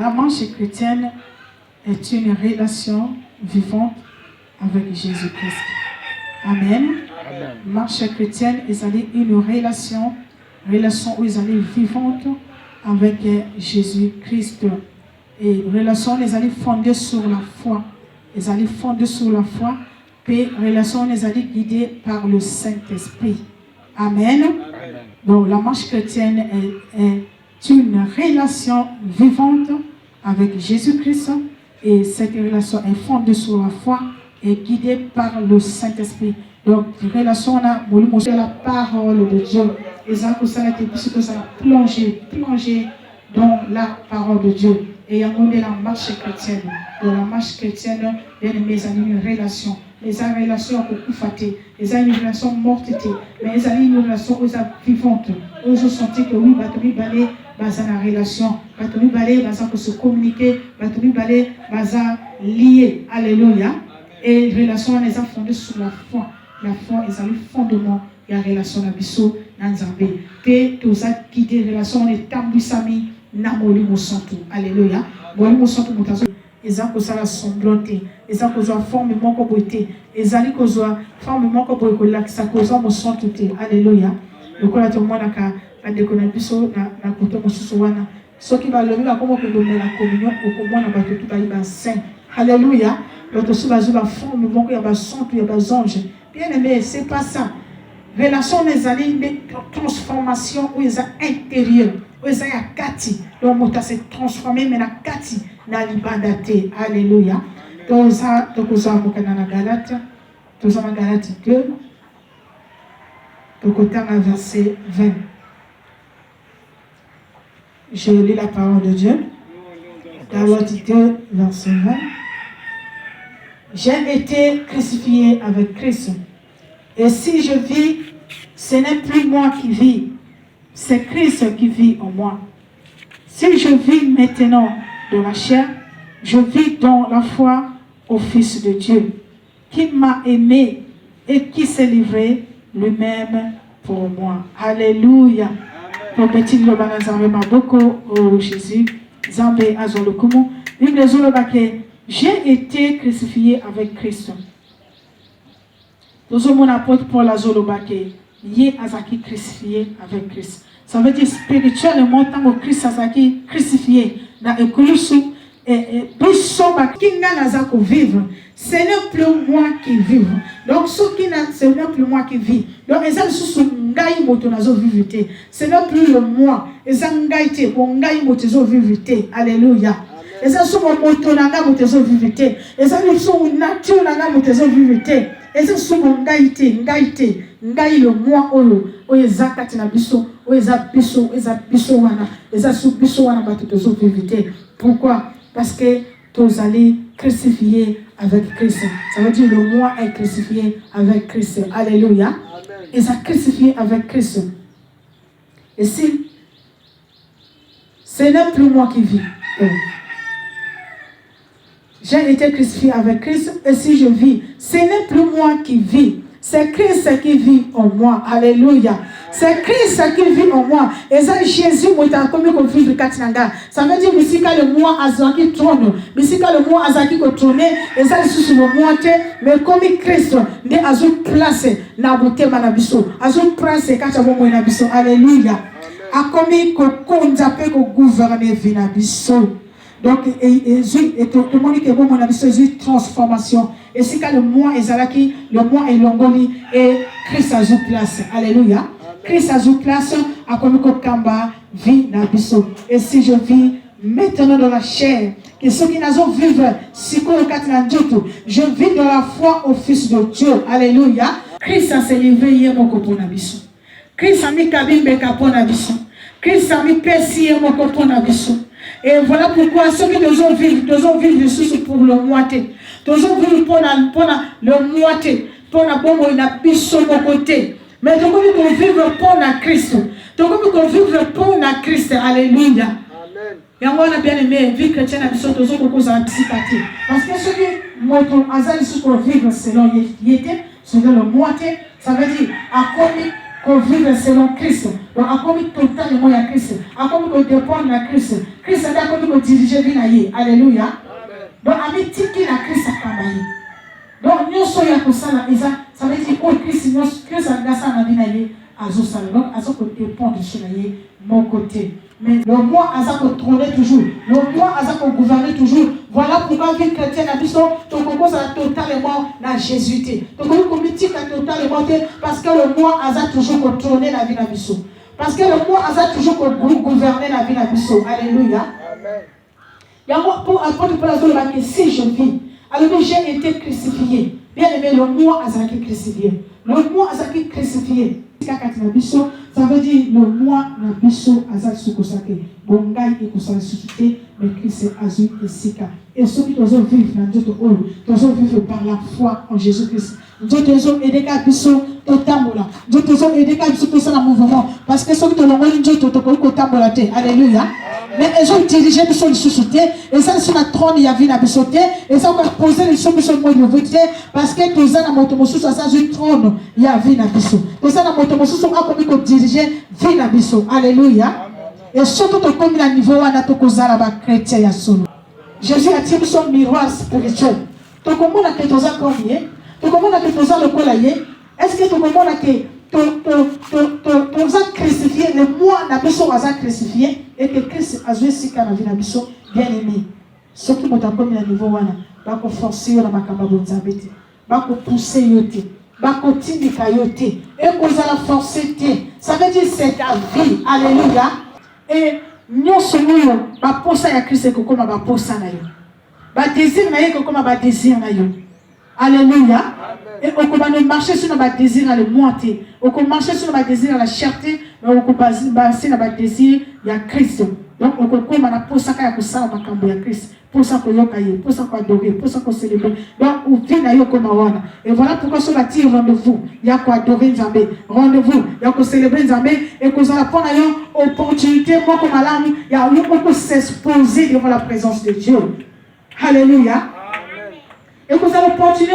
La marche chrétienne est une relation vivante avec Jésus-Christ. Amen. Marche chrétienne est une relation où ils allaient vivante avec Jésus-Christ. Et relation les allaient fondée sur la foi. Ils allaient fondée sur la foi. Puis relation les allaient guidée par le Saint-Esprit. Amen. Donc la marche chrétienne est une relation vivante avec Jésus-Christ. Et cette relation est fondée sur la foi et guidée par le Saint-Esprit. Donc, la relation a la parole de Dieu. Et ça, ça a plongé dans la parole de Dieu. Et il y a la marche chrétienne. Dans la marche chrétienne, il y a une relation. Les relations beaucoup fatées, les une relation mortité, mais ils ont une relation vivante. Ils ont senti que oui, Batoumi Balé, Baza la relation, Batoumi Balé, Baza pour se communiquer, Batoumi Balé, Baza lié. Alléluia. Et les relations, les a fondées sur la foi. La foi, ils ont le fondement de la relation d'Abisso, Nanzambé. Et tous ça qui des relations, les tambouissami, Namoli Mosantou. Alléluia. Bon, Mosantou, Moutazo. Ils ont la semblanté, ils ont la forme manque beauté, ils ont la forme manque beauté, ça cause mon sang tout. Alléluia. Le quoi tout le monde a déconnabiso na koto mosusuwana. Ce qui va lever la comment que donner la communion au comment na bato tout ba saint. Alléluia. L'autre sous la forme manque il y a ba sang il y a ba ange. Bien aimé, c'est pas ça. Relation les années de transformation où ils ont intérieur, où ils ont kati. Donc mon ta s'est transformé mais na kati. Alléluia. Donc ça, na Galate 2, verset 20. Je lis la parole de Dieu. Galate 2, verset 20. J'ai été crucifié avec Christ. Et si je vis, ce n'est plus moi qui vis, c'est Christ qui vit en moi. Si je vis maintenant de la chair, je vis dans la foi au Fils de Dieu, qui m'a aimé et qui s'est livré lui-même pour moi. Alléluia. Pour petit le banazambe maboko au Jésus, Zambé azolokumu. J'ai été crucifié avec Christ. Tous mon apôtre Paul azolobake, yé azaki crucifié avec Christ. Ça veut dire spirituellement, tant que Christ azaki crucifié dans le crucifix. Et vivre, ce n'est plus moi qui vive. Donc, ce n'est plus moi qui vis. Donc, ce n'est plus le moi. Alléluia. Et ça, c'est mon moto nanga motezo vivité. Et ça, c'est mon nature nanga motezo vivité. Et ça, c'est mon ngaïté, ngai le moi olo, oyezakati na biso, oyezabiso, oyezabiso wana, ezabiso wana batozo vivité. Pourquoi? Parce que tous allez crucifier avec Christ. Ça veut dire le moi est crucifié avec Christ. Alléluia. Ils ont crucifié avec Christ. Et si ce n'est plus moi qui vis. J'ai été crucifié avec Christ. Et si je vis, ce n'est plus moi qui vis. C'est Christ qui vit en moi. Alléluia. C'est Christ qui vit en moi. Et ça, Jésus m'a commis comme vivre Katinanga. Ça veut dire que le moi azaki trône. Mais si le moi azaki ko trône, et ça sous le moi mais comme Christ ne azu place na boté manabiso. Azu place kacha bomo nabiso. Alléluia. A commis ko konza pe ko gouverner vinabiso. Donc, et tout le monde qui est bon, on a vu une transformation. Et si le moi est Zalaki, le moi est Longoli, et Christ a joué place. Alléluia. Christ a joué place, à Komiko Kamba, vie n'abisso. Et si je vis maintenant dans la chair, et ceux qui n'ont vivre, je vis dans la foi au Fils de Dieu. Alléluia. Christ a s'est livré hier, mon copain n'abisso. Christ a mis Kabimbe Kapon n'abisso. Christ a mis Pessi et mon copain n'abisso. Et voilà pourquoi ceux qui doivent vivre Jésus pour le moitié. Doivent vivre pour le moitié. Pour la bombe, il a mis sur mon côté. Mais donc, nous vivre pour la Christ. Donc, nous vivre pour la Christ. Alléluia. Et on a bien aimé, vie chrétienne, à tous les autres anticipatifs. Parce que ceux qui m'ont pour vivre selon Yété, selon le moitié, ça veut dire à combien qu'on vivre selon Christ. Donc, à comme totalement à Christ, à comme dépendre à Christ, Christ a comme diriger vie. Alléluia. Donc, à mettre la Christ à Kamaï. Donc, nous sommes à ça, ça veut dire que Christ a ça dans la vie. Donc, à ce que dépend de cela, mon côté. Mais le moi, à ça que trôner toujours. Le moi, à ça que gouverner toujours. Voilà pourquoi vie chrétienne a dit ça. Donc, on commence à totalement dans Jésus. Donc, on communique à totalement parce que le moi, à ça toujours trôner la vie d'Abisso. Parce que le moi, à ça toujours gouverner la vie d'Abisso. Alléluia. Amen. Il y a moi, pour apprendre pour la zone, si je vis, alors que j'ai été crucifié. Bien aimé, le moi, à ça qui est crucifié. Le moi, à ça qui est crucifié. Ça veut dire le moi na biso azal sukosake bongai et kusala suscité mais Christ azul et sika et ceux qui doivent vivre dans Dieu doivent vivre par la foi en Jésus-Christ. Dieu doit aider à biso totamola. Dieu doit aider à biso tout ça dans mouvement parce que ceux qui doivent Dieu totamola te. Alléluia. Mais ils ont dirigé biso le suscité et ça sur la trône il y a vu na biso te et ça on poser les choses biso moi le voter parce que tout ça na motomosu ça sur trône il y a vu na biso. Tout ça na motomosu sont comme qu'on diriger vie na biso. Alléluia. Et surtout comme la niveau à to kozala ba chrétien ya solo. Jésus a tiré son miroir spirituel. Donc comment on a que tous combien? Donc comment on a que tous le colayer? Est-ce que tout le monde a que tous crucifié le moi na biso a crucifié et que Christ a joué si kana vie na biso bien aimé. Ceux qui m'ont comme la niveau wana ba ko forcer na makamba bonzabeti. Ba ko pousser yote. Ba ko tindika yote. Et kozala forcer te. Ça veut dire c'est ta vie. Alléluia. Et nous sommes ba posa ya Christ ko koma ba posa na yo. Ba désir na yo ko koma ba désir na yo. Alléluia. Et on commence à marcher sur notre désir à le monter. On commence à marcher sur notre désir à la cherté, mais on commence à marcher sur notre désir il y a Christ. Donc on commence à poser ça comme ça au camp de Christ. Pour ça qu'on yokaye, pour ça qu'on adore, pour ça qu'on célèbre. Donc on vient à yokomawana. Et voilà pourquoi sur la tire rendez-vous. Il y a quoi adorer Nzambé. Rendez-vous. Il y a quoi célébrer Nzambé. Et qu'on a prendre une opportunité. Moi comme alarme, il y a qu'on s'exposer devant la présence de Dieu. Alléluia. Et vous avez l'opportunité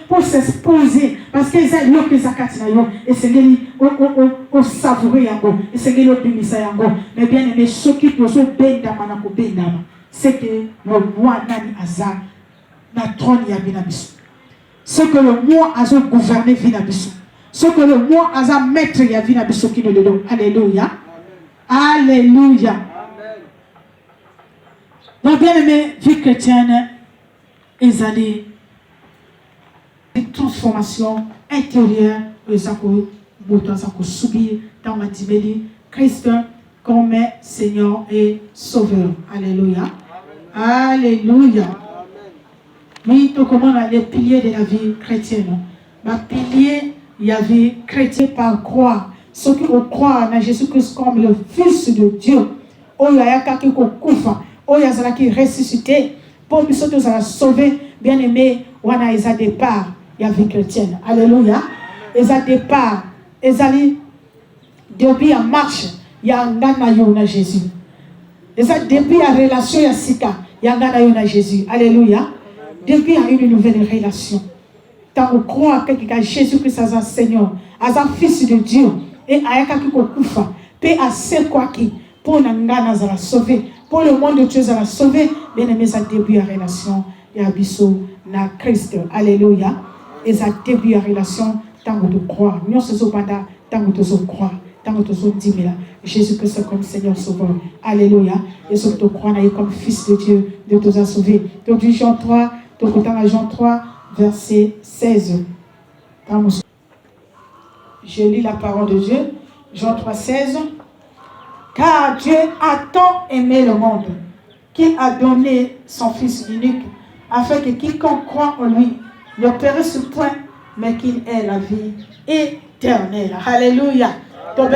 pour s'exposer. Parce que c'est là que ça et c'est là savourer. Et c'est là que mais bien aimé, ceux qui doivent c'est que le moi nani aza na trône ya binabiso. C'est que le moi aza gouverner vinabiso. C'est que le moi aza maître ya vinabiso qui nous le donne. Alléluia. Alléluia. Donc bien aimé, vie chrétienne, ils allaient une transformation intérieure et ça que subir dans ma dimeli Christ comme Seigneur et Sauveur. Alléluia. Alléluia. Oui, tout comment les piliers de la vie chrétienne. Ma pilier, il y avait chrétien par croix. Ceux qui croient en Jésus-Christ comme le Fils de Dieu. Oh, il y a quelqu'un qui koufa. Oh, il y a qui ressuscité. Pour que nous allons sauver, bien aimé, on a un départ, il y a vie chrétienne. Alléluia. Ils ont départ, ils allaient depuis en marche, il y a un gana Jésus. Ils ont depuis la relation, il y a Sika, il y a un gana Jésus. Alléluia. Depuis il y a une nouvelle relation. Tant qu'on croit que Jésus-Christ est un Seigneur, est un Fils de Dieu, et à un qui koufa, paix à ce quoi qui, pour nous sauver. Pour le monde de Dieu, ça va sauver. Bien aimé, ça début la relation. Il y a biso na Christ. Alléluia. Et ça début la relation. Tant que tu crois. Nous sommes pas tant que tu crois. Tant que tu dis, mais là, Jésus-Christ comme Seigneur Sauveur. Alléluia. Et ce que tu crois, comme Fils de Dieu, de te sauver. Donc, Jean 3, Jean 3, verset 16. Je lis la parole de Dieu. Jean 3, 16. Car Dieu a tant aimé le monde qu'il a donné son Fils unique, afin que quiconque croit en lui ne périsse point, mais qu'il ait la vie éternelle. Alléluia. Car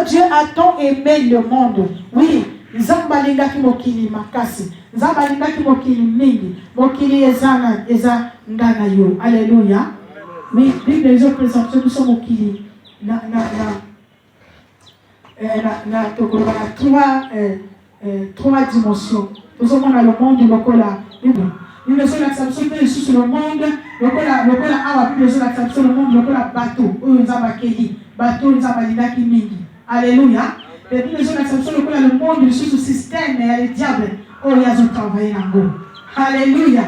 Dieu a tant aimé le monde. Oui, Zambalinga ki mokili makasi. Zambalinga ki mokili mingi. Mokili ezana ngana yo. Alléluia. Mais la Bible nous présente nous sommes mokili trois dimensions. Nous sommes dans le monde du locola. Nous sommes sur le monde lokola awa biso la traduction le monde lokola bateau oyo nzamba keli bateau nzamba lingaki mingi alléluia et puis besoin la traduction lokola le monde le sous système et le diable oyo yazo travailler nango alléluia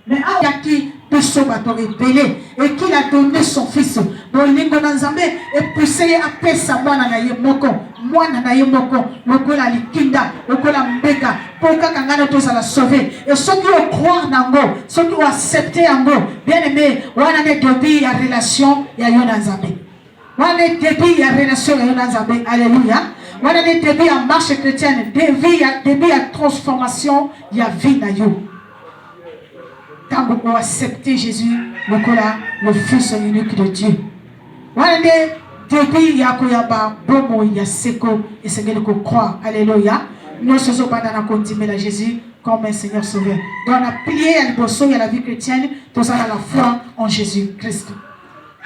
mais awa qui biso bato rebelle et qu'il a donné son fils bolingo na nzambe et poussé à pesa mwana na ye moko lokola likinda lokola mbeka pour kaka ngana tous la sauver et ceux qui ont croire nango ceux qui ont accepté yango bien aimé wana ne début ya relation ya yo na nzambe wana début ya relation ya yo na nzambe alléluia wana ne début ya marche chrétienne début ya transformation ya vie na yo. Quand vous acceptez Jésus, le Fils unique de Dieu. Depuis Yakoyaba, Bomo, Yaseko, et Seigneur qu'on croit. Alléluia. Nous sommes pas dans la continuer à Jésus comme un Seigneur sauveur. Donc on a plié à l'impossible et à la vie chrétienne, tout ça à la foi en Jésus-Christ.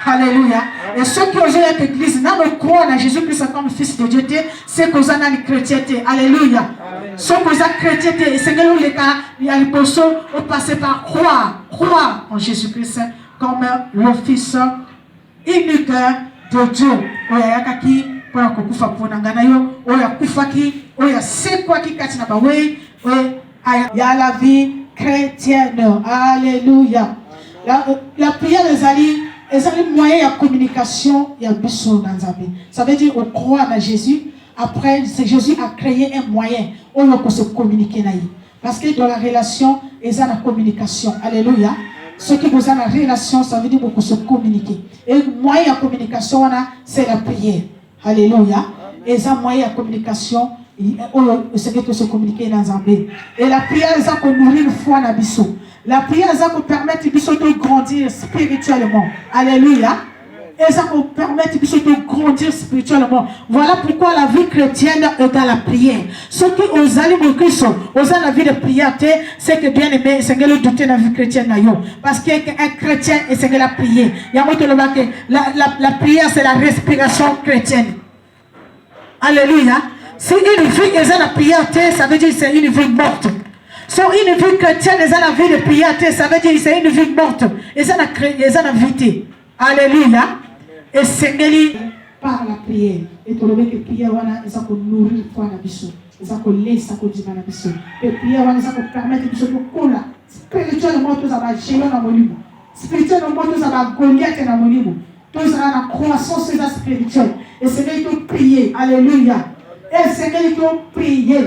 Alléluia. Et ceux qui ont cette église, nous croyons en Jésus-Christ comme Fils de Dieu, c'est que nous avons la chrétienté. Alléluia. Ceux qui ont la chrétienté, et Seigneur, les cas, il y a l'impossible, on passe par croire en Jésus-Christ comme le Fils unique de Dieu. Oya kaki pour kukufa ponangana yo oya kufaki oya sekwa ki katina bawe ya la vie chrétienne. Alléluia. La prière des alliés est un moyen de communication et biso dans Nzambe. Ça veut dire on croit en Jésus. Après, Jésus a créé un moyen où on peut se communiquer. Parce que dans la relation, il y a la communication. Alléluia. Ce qui vous a la relation, ça veut dire qu'on peut se communiquer. Et le moyen de communication, c'est la prière. Alléluia. Et il y a un moyen de communication, c'est que se communiquer dans Nzambe. Et la prière, c'est qu'on nourrit une foi dans biso. La prière, c'est qu'on permet biso de grandir spirituellement. Alléluia. Et ça nous permet de grandir spirituellement. Voilà pourquoi la vie chrétienne est dans la prière. Ceux qui osent aller au Christ, osent la vie de prière, c'est que bien aimé, c'est que le doute dans la vie chrétienne. Parce qu'un chrétien, c'est que la prière. Il y a la prière, c'est la respiration chrétienne. Alléluia. Si une vie est dans la prière, ça veut dire que c'est une vie morte. Si une vie chrétienne est dans la vie de prière, ça veut dire que c'est une vie morte. Et ça n'a vie. Alléluia. Et Seigneur par la prière. Et tu le que prière wana ça qu'on nourrir foi na biso. Ça qu'on laisse ça qu'on dit na biso. Et prière wana ça qu'on permet biso de kola. Spirituellement tout ça va gérer na molimo. Spirituellement tout ça va Goliath na molimo. Tout ça na croissance spirituelle. Et Seigneur tu prier. Alléluia. Et Seigneur tu prier.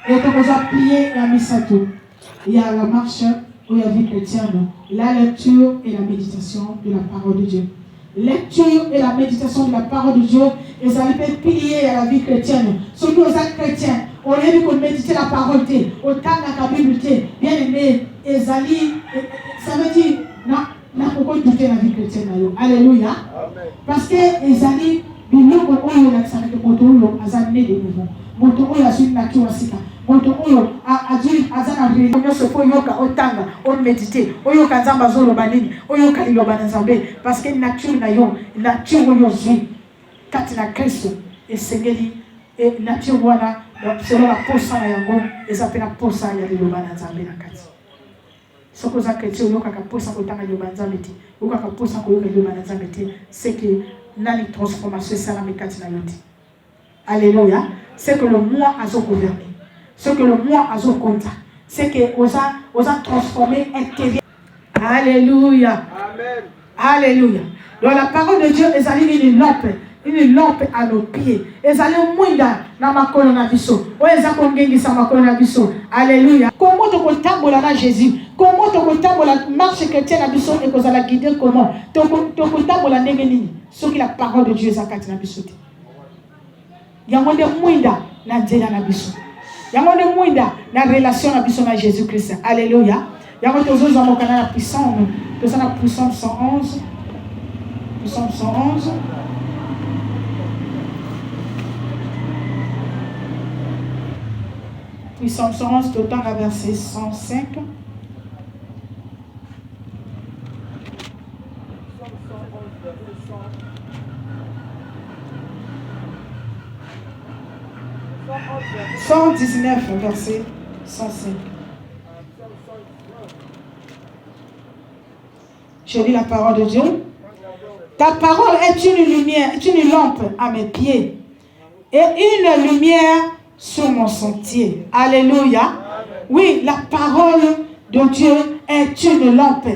Et tu vas prier la messe tout. Il y a la marche où il y a vie chrétienne, la lecture et la méditation de la parole de Dieu. Lecture et la méditation de la parole de Dieu, et ça peut pilier à la vie chrétienne. Ceux qui sont chrétiens, au lieu de méditer la parole, au temps de la Bible, bien aimé, ça veut dire, n'a pas douter la vie chrétienne. Alléluia. Parce que Ezali, il y a de nouveau. Moto oyo azwi nature asika moto oyo azwi azana réunion nyonso po yoka otanga o méditer oyoka nzamba zoloba nini oyoka liloba na nzambe parce que nature na yo nature oyo zwi kati na Kristo esengeli e nature wana selon la posa na yango eza pe na posa ya liloba na nzambe na kati soko za chrétien oyoka ka posa kotanga liloba na nzambe te oyoka ka posa koyoka liloba na nzambe te c'est que nani transformation salame kati na yo te. Alléluia. C'est que le moi a gouverné. C'est que le moi a compta. C'est que on a transformé intérieur. Alléluia. Amen. Alléluia. Donc la parole de Dieu est allée une lampe à nos pieds. Et allée mouinda na makolo na biso. O eza kongengi sa makolo na biso. Alléluia. Comment to kotambola na Jésus? Comment to kotambola marche chrétienne na biso et qu'on a la guider comment? To kotambola ndenge nini? Ce qui la parole de Dieu zakati na biso. Yango de mwinda na nzela na biso. Yango de mwinda na relation na biso na Jésus Christ. Alléluia. Yango tozoza mokana na puissance. Toza na puissance 111. Puissance 111. Puissance 111 tout à verset 105. Psaume 19, verset 105. Je lis la parole de Dieu. Ta parole est une lumière, est une lampe à mes pieds et une lumière sur mon sentier. Alléluia. Oui, la parole de Dieu est une lampe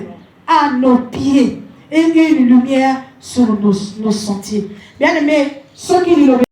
à nos pieds et une lumière sur nos sentiers. Bien aimé, ceux qui l'obéissent,